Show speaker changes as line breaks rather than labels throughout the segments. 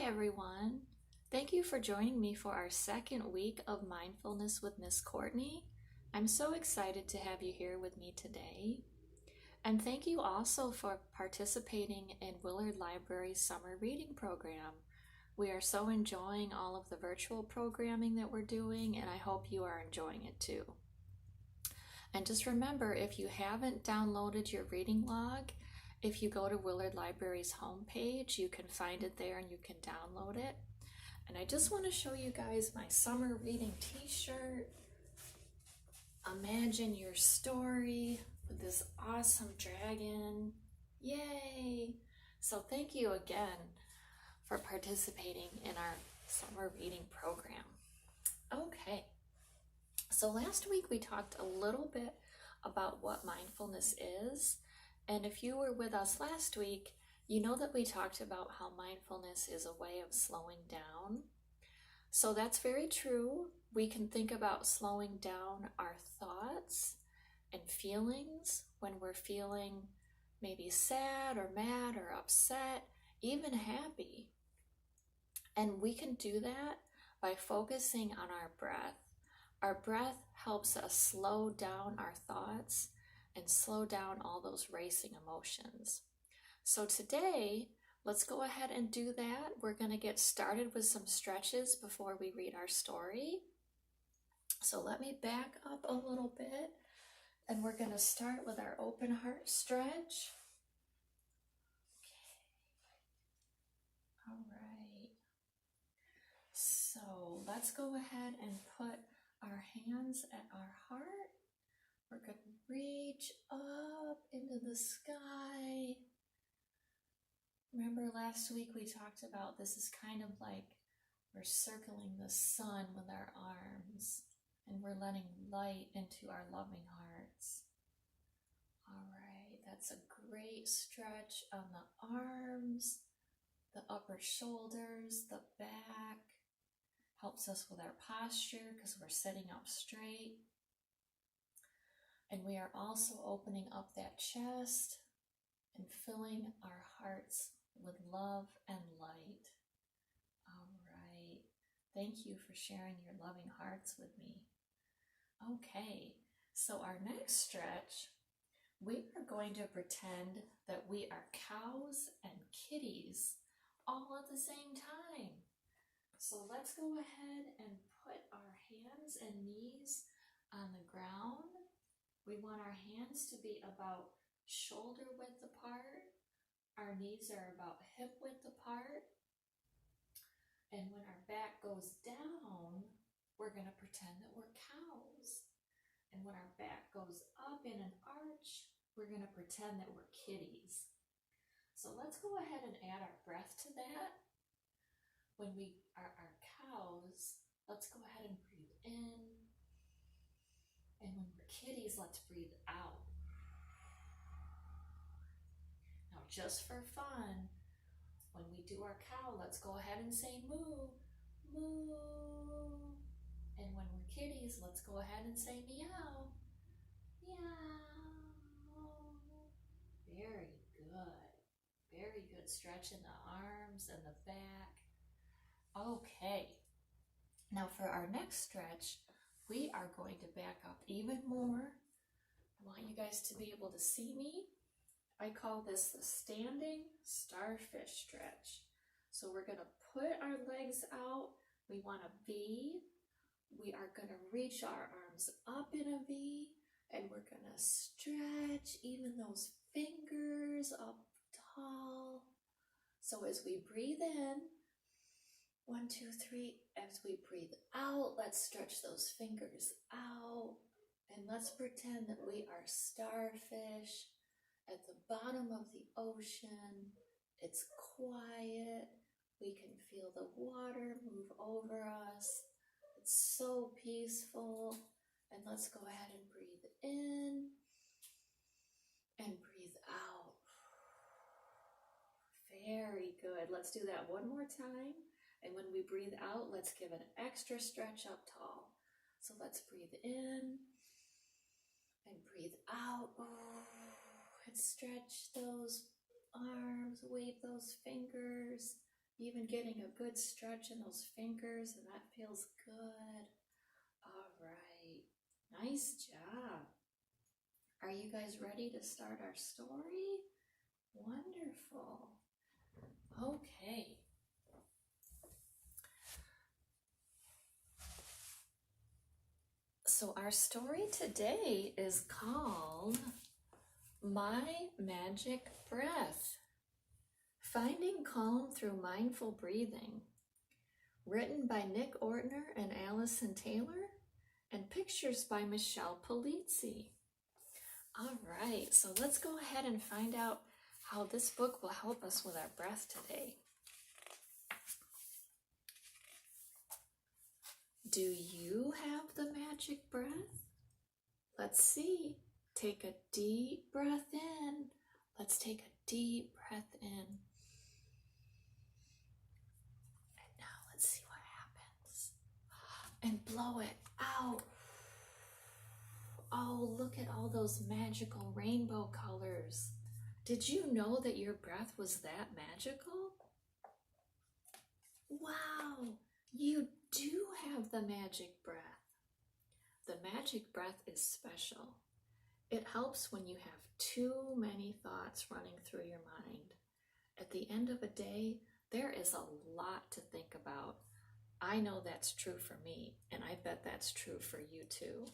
everyone. Thank you for joining me for our second week of Mindfulness with Miss Courtney. I'm so excited to have you here with me today. And thank you also for participating in Willard Library's summer reading program. We are so enjoying all of the virtual programming that we're doing, and I hope you are enjoying it too. And just remember, if you haven't downloaded your reading log, if you go to Willard Library's homepage, you can find it there and you can download it. And I just want to show you guys my summer reading t-shirt. Imagine your story with this awesome dragon. Yay! So thank you again for participating in our summer reading program. Okay, so last week we talked a little bit about what mindfulness is. And if you were with us last week, you know that we talked about how mindfulness is a way of slowing down. So that's very true. We can think about slowing down our thoughts and feelings when we're feeling maybe sad or mad or upset, even happy. And we can do that by focusing on our breath. Our breath helps us slow down our thoughts and slow down all those racing emotions. So today, let's go ahead and do that. We're going to get started with some stretches before we read our story. So let me back up a little bit, and we're going to start with our open heart stretch. Okay. All right. So let's go ahead and put our hands at our heart. We're going to reach up into the sky. Remember last week we talked about this is kind of like we're circling the sun with our arms and we're letting light into our loving hearts. All right, that's a great stretch on the arms, the upper shoulders, the back. Helps us with our posture because we're sitting up straight. And we are also opening up that chest and filling our hearts with love and light. All right. Thank you for sharing your loving hearts with me. Okay, so our next stretch, we are going to pretend that we are cows and kitties all at the same time. So let's go ahead and put our hands and knees on the ground. We want our hands to be about shoulder width apart. Our knees are about hip width apart. And when our back goes down, we're going to pretend that we're cows. And when our back goes up in an arch, we're going to pretend that we're kitties. So let's go ahead and add our breath to that. When we are our cows, let's go ahead and breathe in. And when we're kitties, let's breathe out. Now, just for fun, when we do our cow, let's go ahead and say moo, moo. And when we're kitties, let's go ahead and say meow, meow. Very good. Very good stretch in the arms and the back. Okay. Now for our next stretch, we are going to back up even more. I want you guys to be able to see me. I call this the standing starfish stretch. So we're going to put our legs out. We want a V. We are going to reach our arms up in a V, and we're going to stretch even those fingers up tall. So as we breathe in, 1, 2, 3, as we breathe out, let's stretch those fingers out. And let's pretend that we are starfish at the bottom of the ocean. It's quiet. We can feel the water move over us. It's so peaceful. And let's go ahead and breathe in and breathe out. Very good. Let's do that one more time. And when we breathe out, let's give an extra stretch up tall. So let's breathe in and breathe out. And stretch those arms, wave those fingers. Even getting a good stretch in those fingers, and that feels good. All right, nice job. Are you guys ready to start our story? Wonderful. Okay. So our story today is called My Magic Breath. Finding Calm Through Mindful Breathing. Written by Nick Ortner and Allison Taylor, and pictures by Michelle Polizzi. All right, so let's go ahead and find out how this book will help us with our breath today. Do you have the magic breath? Let's see. Take a deep breath in. Let's take a deep breath in. And now let's see what happens. And blow it out. Oh, look at all those magical rainbow colors. Did you know that your breath was that magical? Wow, you do have the magic breath. The magic breath is special. It helps when you have too many thoughts running through your mind. At the end of a day, there is a lot to think about. I know that's true for me, and I bet that's true for you too.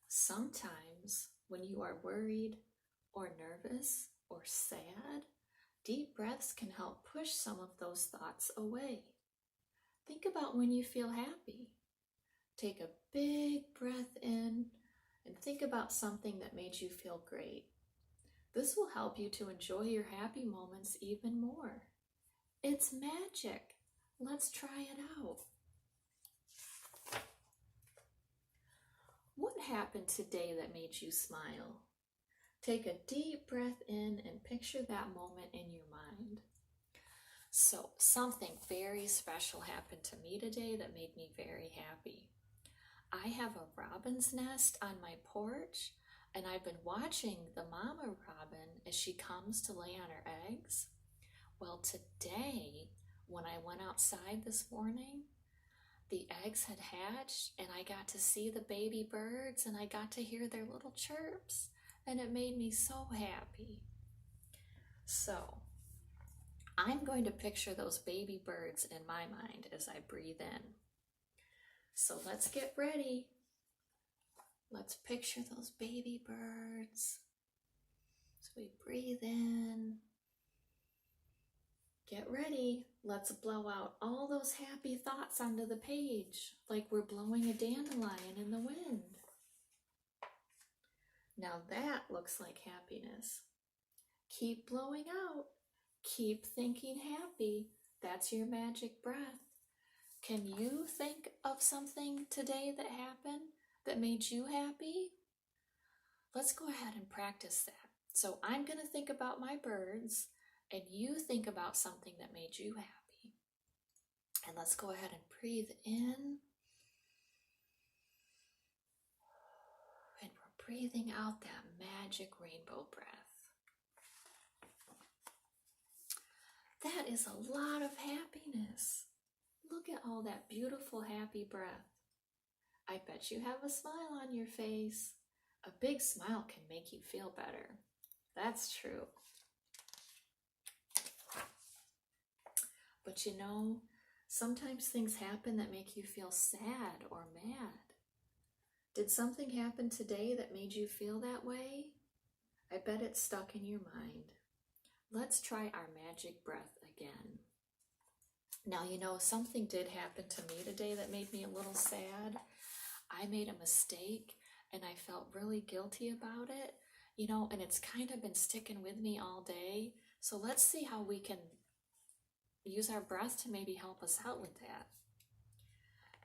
Sometimes when you are worried or nervous or sad, deep breaths can help push some of those thoughts away. Think about when you feel happy. Take a big breath in and think about something that made you feel great. This will help you to enjoy your happy moments even more. It's magic. Let's try it out. What happened today that made you smile? Take a deep breath in and picture that moment in your mind. So, something very special happened to me today that made me very happy. I have a robin's nest on my porch, and I've been watching the mama robin as she comes to lay on her eggs. Well, today, when I went outside this morning, the eggs had hatched, and I got to see the baby birds, and I got to hear their little chirps, and it made me so happy. So, I'm going to picture those baby birds in my mind as I breathe in. So let's get ready. Let's picture those baby birds. So we breathe in. Get ready. Let's blow out all those happy thoughts onto the page, like we're blowing a dandelion in the wind. Now that looks like happiness. Keep blowing out. Keep thinking happy. That's your magic breath. Can you think of something today that happened that made you happy? Let's go ahead and practice that. So I'm going to think about my birds, and you think about something that made you happy. And let's go ahead and breathe in. And we're breathing out that magic rainbow breath. That is a lot of happiness. Look at all that beautiful, happy breath. I bet you have a smile on your face. A big smile can make you feel better. That's true. But you know, sometimes things happen that make you feel sad or mad. Did something happen today that made you feel that way? I bet it's stuck in your mind. Let's try our magic breath again. Now, you know, something did happen to me today that made me a little sad. I made a mistake and I felt really guilty about it, you know, and it's kind of been sticking with me all day. So let's see how we can use our breath to maybe help us out with that.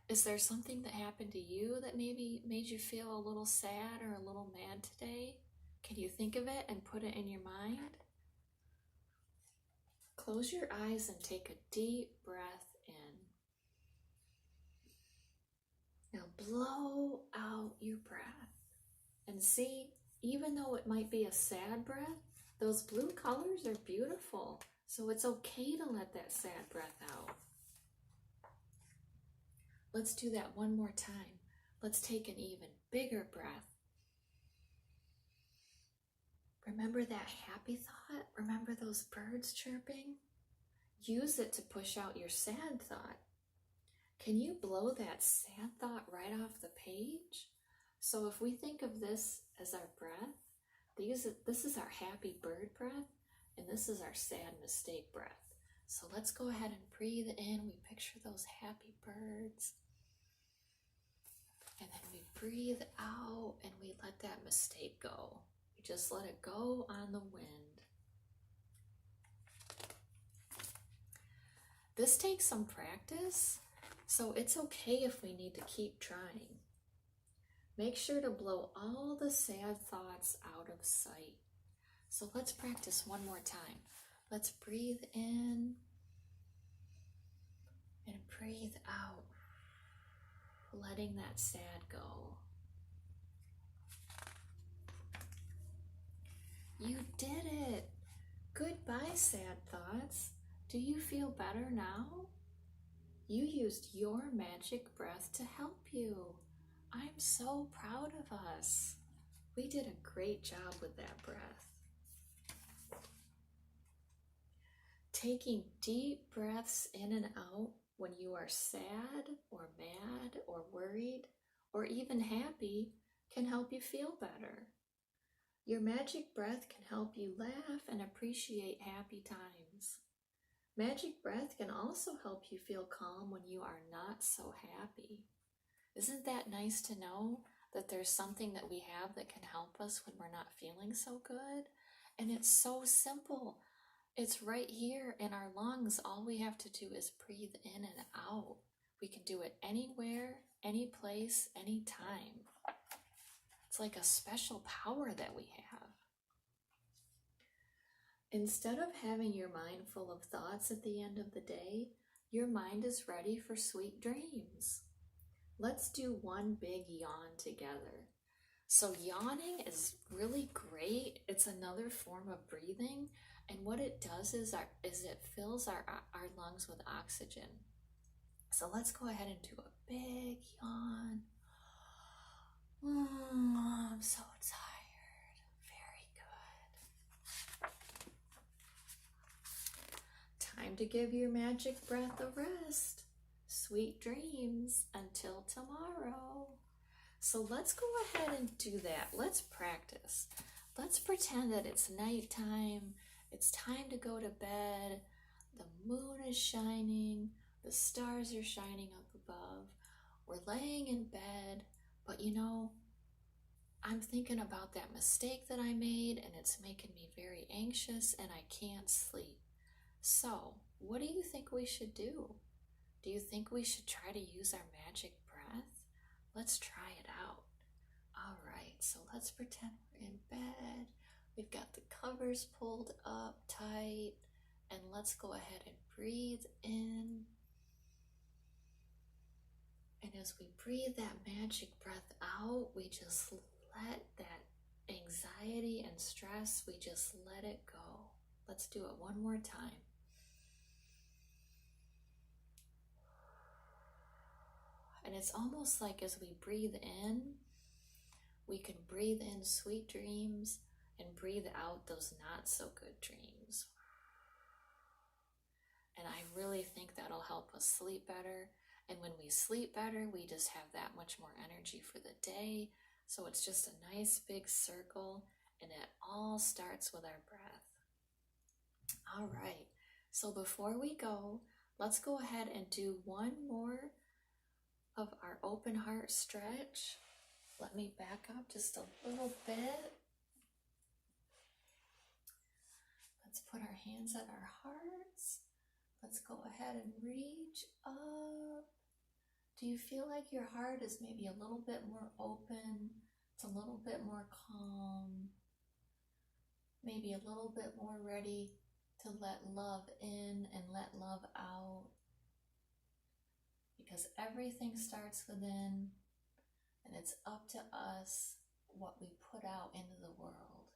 Is there something that happened to you that maybe made you feel a little sad or a little mad today? Can you think of it and put it in your mind? Close your eyes and take a deep breath in. Now blow out your breath. And see, even though it might be a sad breath, Those blue colors are beautiful. So it's okay to let that sad breath out. Let's do that one more time. Let's take an even bigger breath. Remember that happy thought? Remember those birds chirping? Use it to push out your sad thought. Can you blow that sad thought right off the page? So if we think of this as our breath, this is our happy bird breath, and this is our sad mistake breath. So let's go ahead and breathe in. We picture those happy birds. And then we breathe out and we let that mistake go. We just let it go on the wind. This takes some practice, so it's okay if we need to keep trying. Make sure to blow all the sad thoughts out of sight. So let's practice one more time. Let's breathe in and breathe out, letting that sad go. You did it! Goodbye, sad thoughts. Do you feel better now? You used your magic breath to help you. I'm so proud of us. We did a great job with that breath. Taking deep breaths in and out when you are sad or mad or worried or even happy can help you feel better. Your magic breath can help you laugh and appreciate happy times. Magic breath can also help you feel calm when you are not so happy. Isn't that nice to know that there's something that we have that can help us when we're not feeling so good? And it's so simple. It's right here in our lungs. All we have to do is breathe in and out. We can do it anywhere, any place, anytime. It's like a special power that we have. Instead of having your mind full of thoughts at the end of the day, your mind is ready for sweet dreams. Let's do one big yawn together. So yawning is really great. It's another form of breathing. And what it does is it fills our lungs with oxygen. So let's go ahead and do a big yawn. I'm so tired. Very good. Time to give your magic breath a rest. Sweet dreams until tomorrow. So let's go ahead and do that. Let's practice. Let's pretend that it's nighttime. It's time to go to bed. The moon is shining. The stars are shining up above. We're laying in bed. But you know, I'm thinking about that mistake that I made and it's making me very anxious and I can't sleep. So, what do you think we should do? Do you think we should try to use our magic breath? Let's try it out. All right, so let's pretend we're in bed. We've got the covers pulled up tight, and let's go ahead and breathe in. And as we breathe that magic breath out, we just let that anxiety and stress, we just let it go. Let's do it one more time. And it's almost like as we breathe in, we can breathe in sweet dreams and breathe out those not so good dreams. And I really think that'll help us sleep better. And when we sleep better, we just have that much more energy for the day. So it's just a nice big circle, and it all starts with our breath. All right, so before we go, let's go ahead and do one more of our open heart stretch. Let me back up just a little bit. Let's put our hands at our hearts. Let's go ahead and reach up. Do you feel like your heart is maybe a little bit more open? It's a little bit more calm. Maybe a little bit more ready to let love in and let love out. Because everything starts within, and it's up to us what we put out into the world.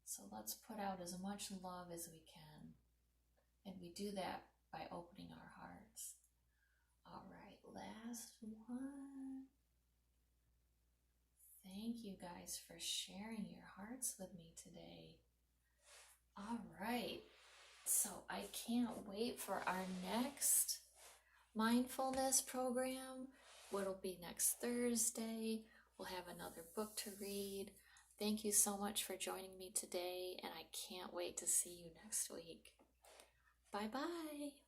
So let's put out as much love as we can. And we do that by opening our hearts. All right, last one. Thank you guys for sharing your hearts with me today. All right, so I can't wait for our next mindfulness program. What'll be next Thursday? We'll have another book to read. Thank you so much for joining me today, and I can't wait to see you next week. Bye-bye.